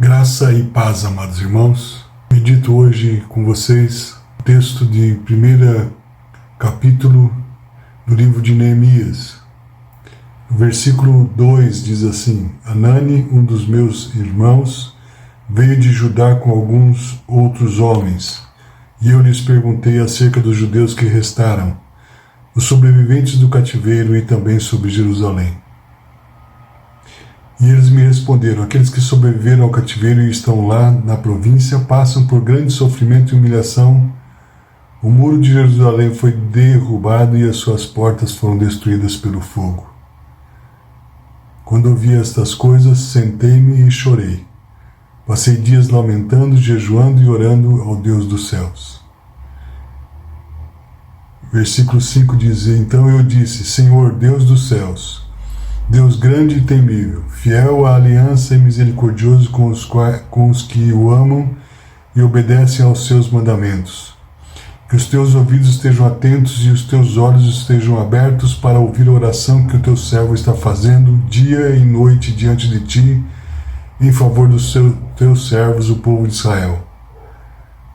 Graça e paz, amados irmãos. Medito hoje com vocês o texto de 1º capítulo do livro de Neemias. O versículo 2 diz assim: Anani, um dos meus irmãos, veio de Judá com alguns outros homens, e eu lhes perguntei acerca dos judeus que restaram, os sobreviventes do cativeiro e também sobre Jerusalém. E eles me responderam: aqueles que sobreviveram ao cativeiro e estão lá na província passam por grande sofrimento e humilhação. O muro de Jerusalém foi derrubado e as suas portas foram destruídas pelo fogo. Quando ouvi estas coisas, sentei-me e chorei. Passei dias lamentando, jejuando e orando ao Deus dos céus. Versículo 5 diz: Então eu disse: Senhor, Deus dos céus, Deus grande e temível, fiel à aliança e misericordioso com os que o amam e obedecem aos seus mandamentos. Que os teus ouvidos estejam atentos e os teus olhos estejam abertos para ouvir a oração que o teu servo está fazendo dia e noite diante de ti, em favor dos teus servos, o povo de Israel.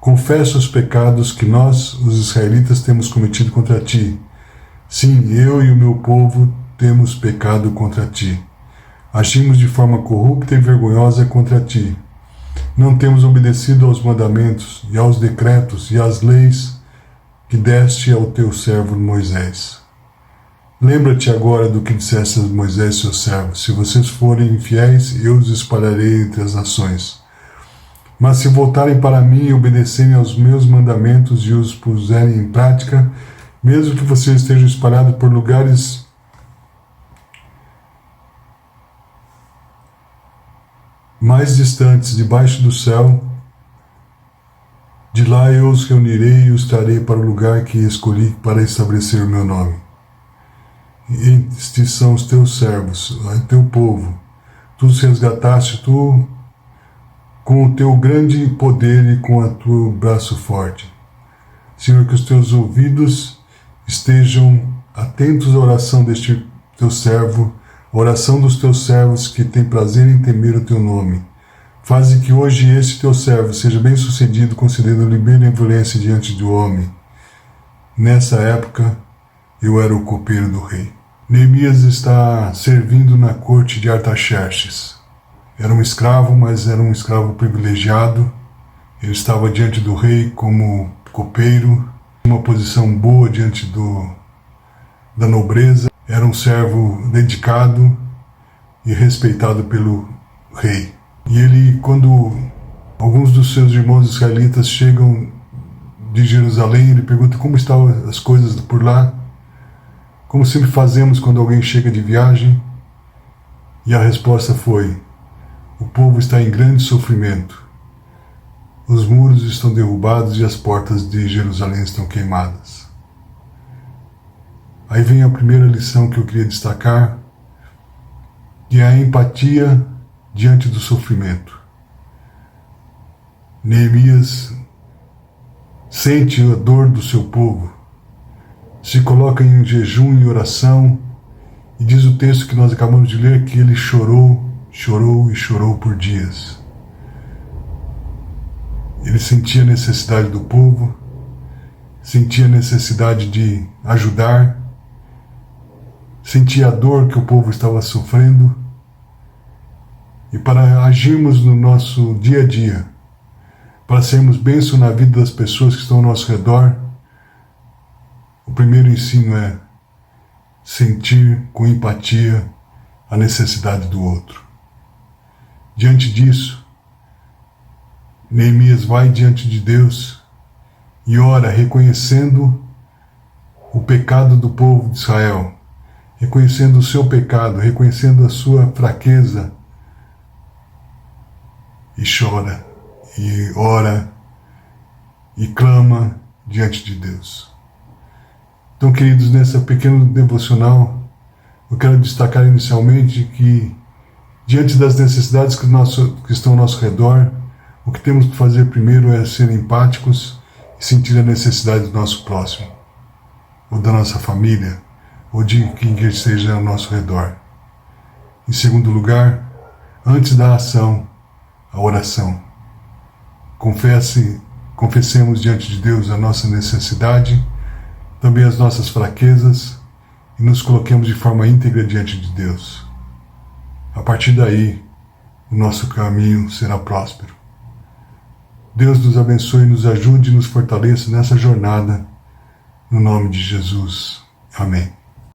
Confesso os pecados que nós, os israelitas, temos cometido contra ti. Sim, eu e o meu povo temos pecado contra ti. Agimos de forma corrupta e vergonhosa contra ti. Não temos obedecido aos mandamentos e aos decretos e às leis que deste ao teu servo Moisés. Lembra-te agora do que disseste a Moisés, seu servo: se vocês forem infiéis, eu os espalharei entre as nações. Mas se voltarem para mim e obedecerem aos meus mandamentos e os puserem em prática, mesmo que vocês estejam espalhados por lugares mais distantes debaixo do céu, de lá eu os reunirei e os trarei para o lugar que escolhi para estabelecer o meu nome. Estes são os teus servos, o teu povo. Tu os resgataste, tu, com o teu grande poder e com o teu braço forte. Senhor, que os teus ouvidos estejam atentos à oração deste teu servo, a oração dos teus servos que têm prazer em temer o teu nome. Faze que hoje esse teu servo seja bem sucedido, concedendo-lhe benevolência diante do homem. Nessa época, eu era o copeiro do rei. Neemias está servindo na corte de Artaxerxes. Era um escravo, mas era um escravo privilegiado. Ele estava diante do rei como copeiro, uma posição boa diante da nobreza. Era um servo dedicado e respeitado pelo rei. E ele, quando alguns dos seus irmãos israelitas chegam de Jerusalém, ele pergunta como estavam as coisas por lá, como sempre fazemos quando alguém chega de viagem. E a resposta foi: o povo está em grande sofrimento. Os muros estão derrubados e as portas de Jerusalém estão queimadas. Aí vem a primeira lição que eu queria destacar, que é a empatia diante do sofrimento. Neemias sente a dor do seu povo, se coloca em jejum e oração, e diz o texto que nós acabamos de ler que ele chorou, chorou e chorou por dias. Ele sentia a necessidade do povo, sentia a necessidade de ajudar, sentia a dor que o povo estava sofrendo. E para agirmos no nosso dia a dia, para sermos bênção na vida das pessoas que estão ao nosso redor, o primeiro ensino é sentir com empatia a necessidade do outro. Diante disso, Neemias vai diante de Deus e ora reconhecendo o pecado do povo de Israel, reconhecendo o seu pecado, reconhecendo a sua fraqueza, e chora, e ora, e clama diante de Deus. Então, queridos, nessa pequena devocional, eu quero destacar inicialmente que, diante das necessidades que estão ao nosso redor, o que temos que fazer primeiro é ser empáticos e sentir a necessidade do nosso próximo, ou da nossa família, ou de quem quer esteja ao nosso redor. Em segundo lugar, antes da ação, a oração. oração. Confessemos diante de Deus a nossa necessidade, também as nossas fraquezas, e nos coloquemos de forma íntegra diante de Deus. A partir daí, o nosso caminho será próspero. Deus nos abençoe, nos ajude e nos fortaleça nessa jornada, no nome de Jesus. Amém.